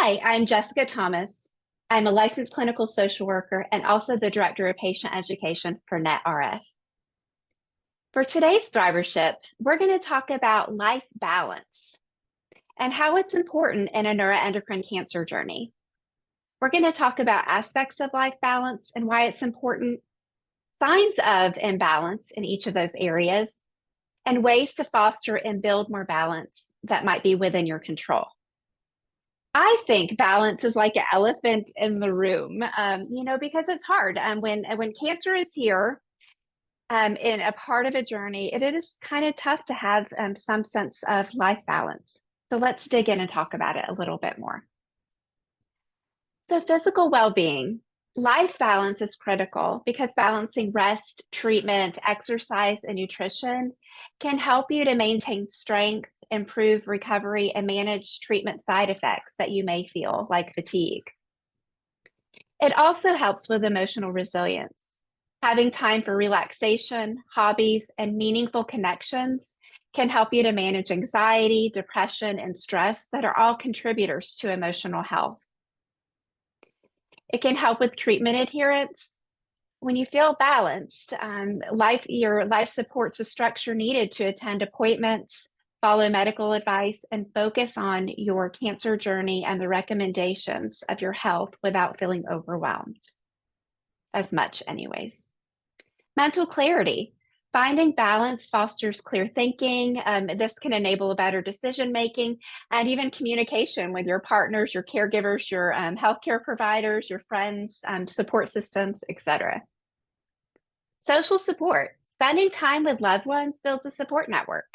Hi, I'm Jessica Thomas. I'm a licensed clinical social worker and also the Director of Patient Education for NETRF. For today's Thrivership, we're going to talk about life balance and how it's important in a neuroendocrine cancer journey. We're going to talk about aspects of life balance and why it's important, signs of imbalance in each of those areas, and ways to foster and build more balance that might be within your control. I think balance is like an elephant in the room, because it's hard. When cancer is here, in a part of a journey, it is kind of tough to have some sense of life balance. So let's dig in and talk about it a little bit more. So physical well-being, life balance is critical because balancing rest, treatment, exercise, and nutrition can help you to maintain strength, improve recovery, and manage treatment side effects that you may feel, like fatigue. It also helps with emotional resilience. Having time for relaxation, hobbies, and meaningful connections can help you to manage anxiety, depression, and stress that are all contributors to emotional health. It can help with treatment adherence. When you feel balanced, your life supports the structure needed to attend appointments, follow medical advice, and focus on your cancer journey and the recommendations of your health without feeling overwhelmed. As much, anyways. Mental clarity. Finding balance fosters clear thinking. This can enable a better decision making and even communication with your partners, your caregivers, your healthcare providers, your friends, support systems, etc. Social support. Spending time with loved ones builds a support network,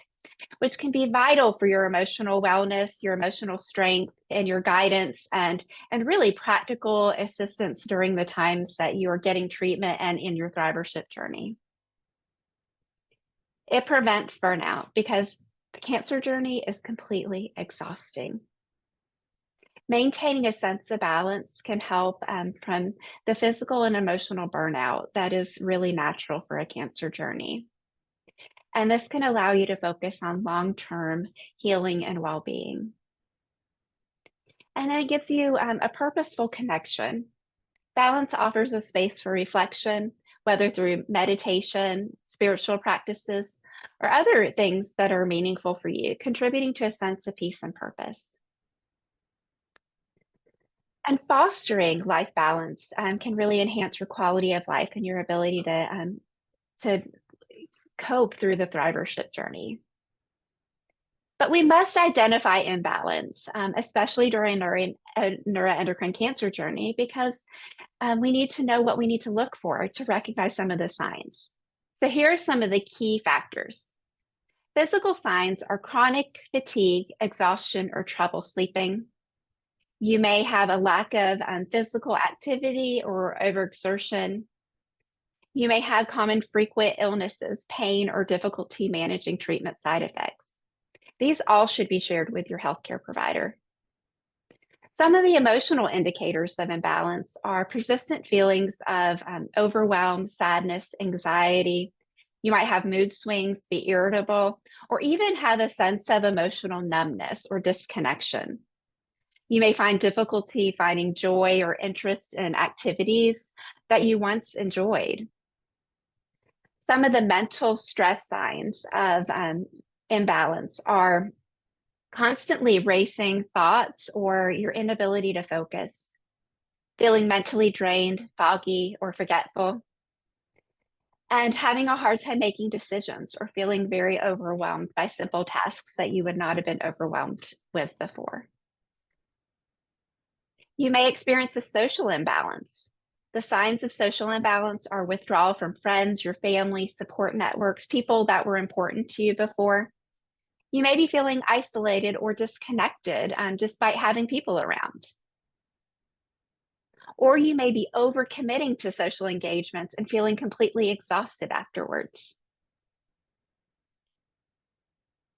which can be vital for your emotional wellness, your emotional strength, and your guidance, and really practical assistance during the times that you are getting treatment and in your Thrivership journey. It prevents burnout because the cancer journey is completely exhausting. Maintaining a sense of balance can help from the physical and emotional burnout that is really natural for a cancer journey. And this can allow you to focus on long-term healing and well-being. And then it gives you a purposeful connection. Balance offers a space for reflection, whether through meditation, spiritual practices, or other things that are meaningful for you, contributing to a sense of peace and purpose. And fostering life balance can really enhance your quality of life and your ability to cope through the Thrivership journey. But we must identify imbalance, especially during a neuroendocrine cancer journey, because we need to know what we need to look for to recognize some of the signs. So here are some of the key factors. Physical signs are chronic fatigue, exhaustion, or trouble sleeping. You may have a lack of physical activity or overexertion. You may have common frequent illnesses, pain, or difficulty managing treatment side effects. These all should be shared with your healthcare provider. Some of the emotional indicators of imbalance are persistent feelings of overwhelm, sadness, anxiety. You might have mood swings, be irritable, or even have a sense of emotional numbness or disconnection. You may find difficulty finding joy or interest in activities that you once enjoyed. Some of the mental stress signs of imbalance are constantly racing thoughts or your inability to focus, feeling mentally drained, foggy, or forgetful, and having a hard time making decisions or feeling very overwhelmed by simple tasks that you would not have been overwhelmed with before. You may experience a social imbalance. The signs of social imbalance are withdrawal from friends, your family, support networks, people that were important to you before. You may be feeling isolated or disconnected despite having people around. Or you may be overcommitting to social engagements and feeling completely exhausted afterwards.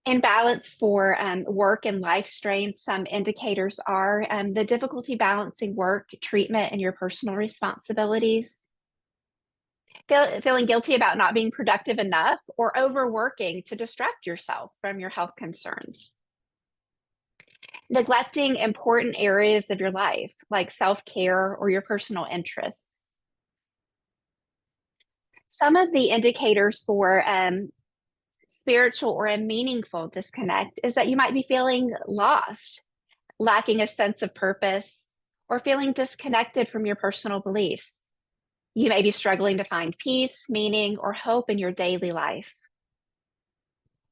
Imbalance for work and life strain, some indicators are the difficulty balancing work, treatment, and your personal responsibilities. Feeling guilty about not being productive enough or overworking to distract yourself from your health concerns. neglecting important areas of your life, like self-care or your personal interests. Some of the indicators for spiritual or a meaningful disconnect is that you might be feeling lost, lacking a sense of purpose, or feeling disconnected from your personal beliefs. You may be struggling to find peace, meaning, or hope in your daily life.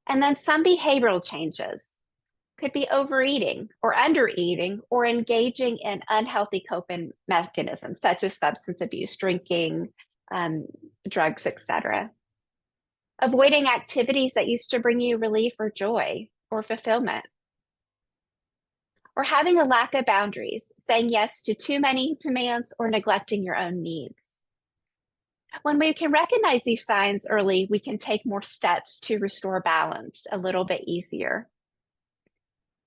And then some behavioral changes could be overeating or undereating or engaging in unhealthy coping mechanisms such as substance abuse, drinking, drugs, etc. Avoiding activities that used to bring you relief or joy or fulfillment. Or having a lack of boundaries, saying yes to too many demands or neglecting your own needs. When we can recognize these signs early, we can take more steps to restore balance a little bit easier.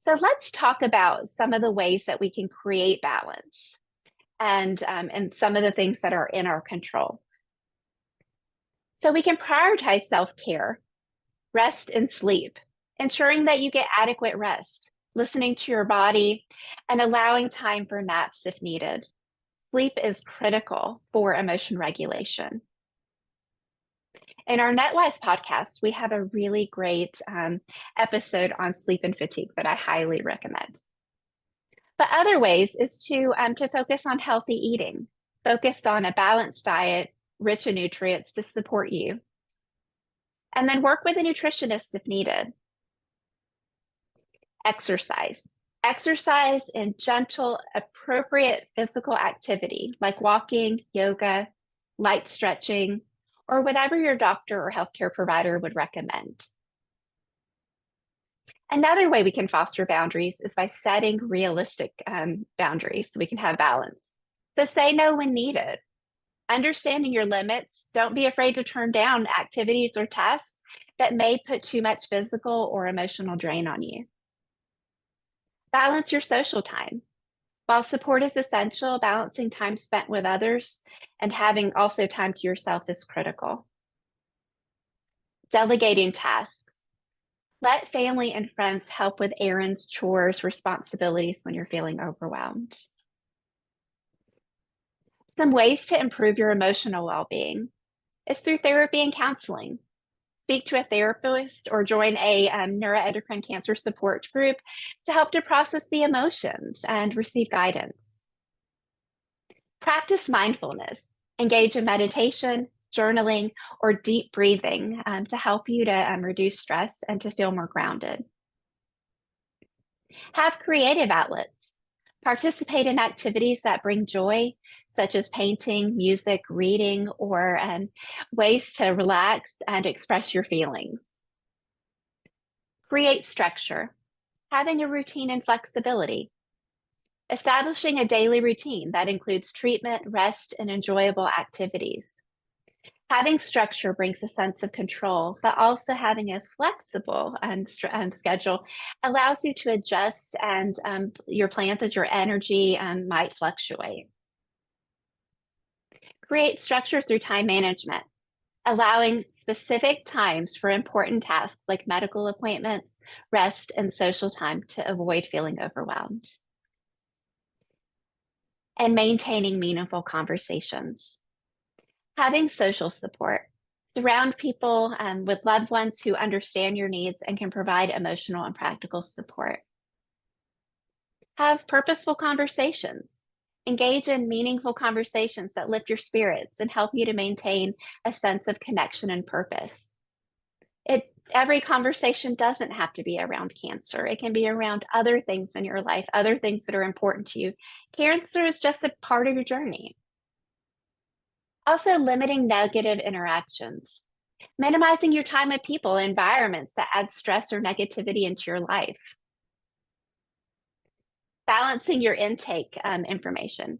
So let's talk about some of the ways that we can create balance and some of the things that are in our control. So we can prioritize self-care, rest and sleep, ensuring that you get adequate rest, listening to your body, and allowing time for naps if needed. Sleep is critical for emotion regulation. In our NetWise podcast, we have a really great episode on sleep and fatigue that I highly recommend. But other ways is to focus on healthy eating, focused on a balanced diet, rich in nutrients to support you. And then work with a nutritionist if needed. Exercise. Exercise in gentle, appropriate physical activity like walking, yoga, light stretching, or whatever your doctor or healthcare provider would recommend. Another way we can foster boundaries is by setting realistic boundaries so we can have balance. So say no when needed. Understanding your limits, don't be afraid to turn down activities or tasks that may put too much physical or emotional drain on you. Balance your social time. While support is essential, balancing time spent with others and having also time to yourself is critical. Delegating tasks. Let family and friends help with errands, chores, responsibilities when you're feeling overwhelmed. Some ways to improve your emotional well-being is through therapy and counseling. Speak to a therapist or join a neuroendocrine cancer support group to help to process the emotions and receive guidance. Practice mindfulness. Engage in meditation, journaling, or deep breathing to help you to reduce stress and to feel more grounded. Have creative outlets. Participate in activities that bring joy, such as painting, music, reading, or ways to relax and express your feelings. Create structure. Having a routine and flexibility. Establishing a daily routine that includes treatment, rest, and enjoyable activities. Having structure brings a sense of control, but also having a flexible schedule allows you to adjust and your plans as your energy might fluctuate. Create structure through time management, allowing specific times for important tasks like medical appointments, rest, and social time to avoid feeling overwhelmed. And maintaining meaningful conversations. Having social support. Surround people with loved ones who understand your needs and can provide emotional and practical support. Have purposeful conversations. Engage in meaningful conversations that lift your spirits and help you to maintain a sense of connection and purpose. Every conversation doesn't have to be around cancer. It can be around other things in your life, other things that are important to you. Cancer is just a part of your journey. Also, limiting negative interactions. Minimizing your time with people and environments that add stress or negativity into your life. Balancing your intake information.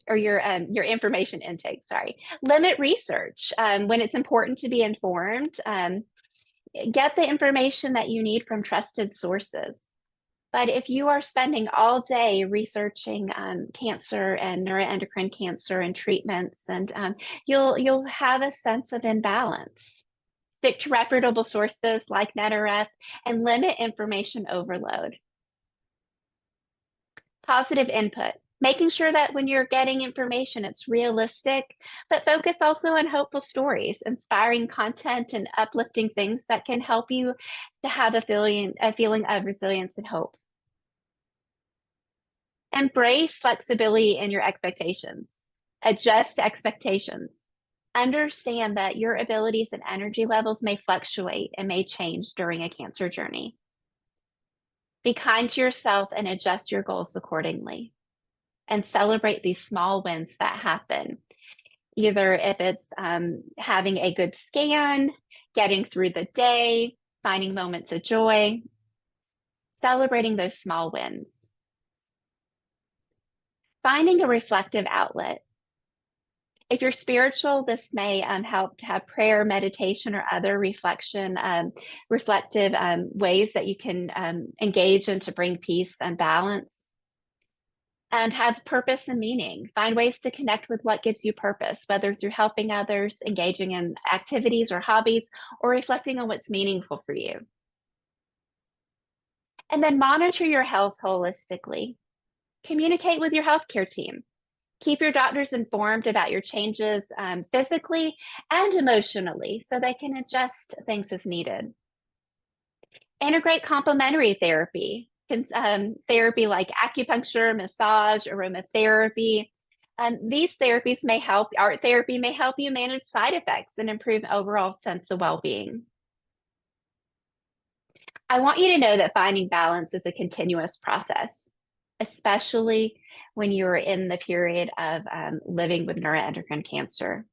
Your information intake, sorry. Limit research when it's important to be informed. Get the information that you need from trusted sources. But if you are spending all day researching cancer and neuroendocrine cancer and treatments, and you'll have a sense of imbalance. Stick to reputable sources like NETRF and limit information overload. Positive input, making sure that when you're getting information, it's realistic, but focus also on hopeful stories, inspiring content, and uplifting things that can help you to have a feeling of resilience and hope. Embrace flexibility in your expectations. Adjust expectations. Understand that your abilities and energy levels may fluctuate and may change during a cancer journey. Be kind to yourself and adjust your goals accordingly. And celebrate these small wins that happen. Either if it's having a good scan, getting through the day, finding moments of joy, celebrating those small wins. Finding a reflective outlet. If you're spiritual, this may help to have prayer, meditation, or other reflective ways that you can engage in to bring peace and balance. And have purpose and meaning. Find ways to connect with what gives you purpose, whether through helping others, engaging in activities or hobbies, or reflecting on what's meaningful for you. And then monitor your health holistically. Communicate with your healthcare team. Keep your doctors informed about your changes physically and emotionally so they can adjust things as needed. Integrate complementary therapy. Therapy like acupuncture, massage, aromatherapy. These therapies may help, art therapy may help you manage side effects and improve overall sense of well-being. I want you to know that finding balance is a continuous process, especially when you're in the period of living with neuroendocrine cancer.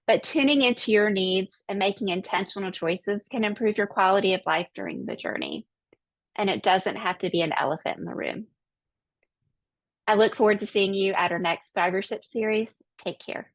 But tuning into your needs and making intentional choices can improve your quality of life during the journey. And it doesn't have to be an elephant in the room. I look forward to seeing you at our next Thrivership series. Take care.